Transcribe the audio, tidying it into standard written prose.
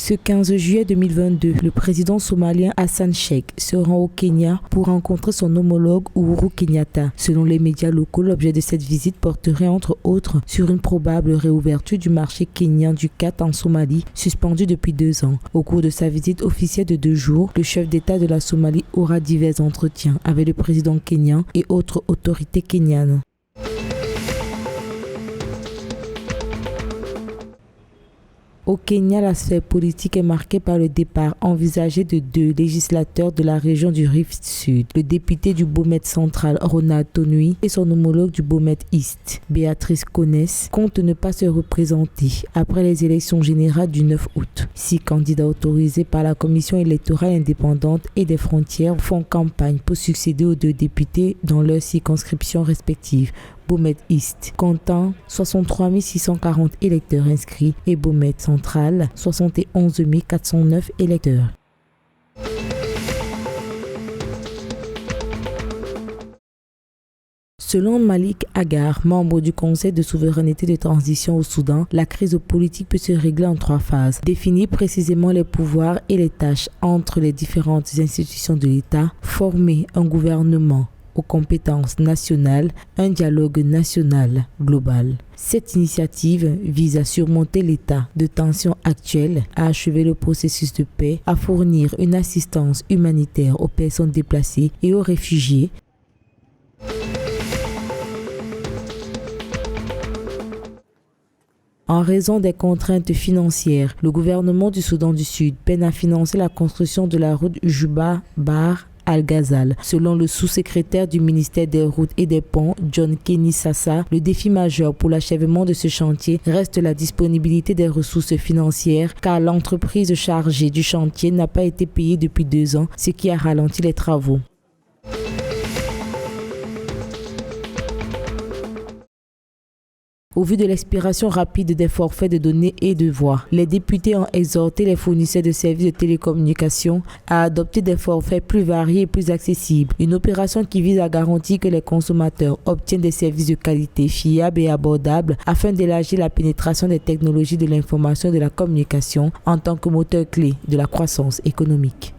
Ce 15 juillet 2022, le président somalien Hassan Sheikh se rend au Kenya pour rencontrer son homologue Uhuru Kenyatta. Selon les médias locaux, l'objet de cette visite porterait entre autres sur une probable réouverture du marché kenyan du khat en Somalie, suspendu depuis 2 ans. Au cours de sa visite officielle de 2 jours, le chef d'État de la Somalie aura divers entretiens avec le président kenyan et autres autorités kenyanes. Au Kenya, la sphère politique est marquée par le départ envisagé de 2 législateurs de la région du Rift Sud, le député du Bomet central Ronald Tonui et son homologue du Bomet East, Béatrice Koness, comptent ne pas se représenter après les élections générales du 9 août. 6 candidats autorisés par la Commission électorale indépendante et des frontières font campagne pour succéder aux 2 députés dans leurs circonscriptions respectives. Bomet East comptant 63 640 électeurs inscrits et Bomet Central 71 409 électeurs. Selon Malik Agar, membre du Conseil de souveraineté de transition au Soudan, la crise politique peut se régler en 3 phases. Définir précisément les pouvoirs et les tâches entre les différentes institutions de l'État, former un gouvernement aux compétences nationales, un dialogue national global. Cette initiative vise à surmonter l'état de tension actuel, à achever le processus de paix, à fournir une assistance humanitaire aux personnes déplacées et aux réfugiés. En raison des contraintes financières, le gouvernement du Soudan du Sud peine à financer la construction de la route Juba-Bar Al-Ghazal. Selon le sous-secrétaire du ministère des Routes et des Ponts, John Kenny Sassa, le défi majeur pour l'achèvement de ce chantier reste la disponibilité des ressources financières, car l'entreprise chargée du chantier n'a pas été payée depuis 2 ans, ce qui a ralenti les travaux. Au vu de l'expiration rapide des forfaits de données et de voix, les députés ont exhorté les fournisseurs de services de télécommunications à adopter des forfaits plus variés et plus accessibles. Une opération qui vise à garantir que les consommateurs obtiennent des services de qualité fiables et abordables afin d'élargir la pénétration des technologies de l'information et de la communication en tant que moteur clé de la croissance économique.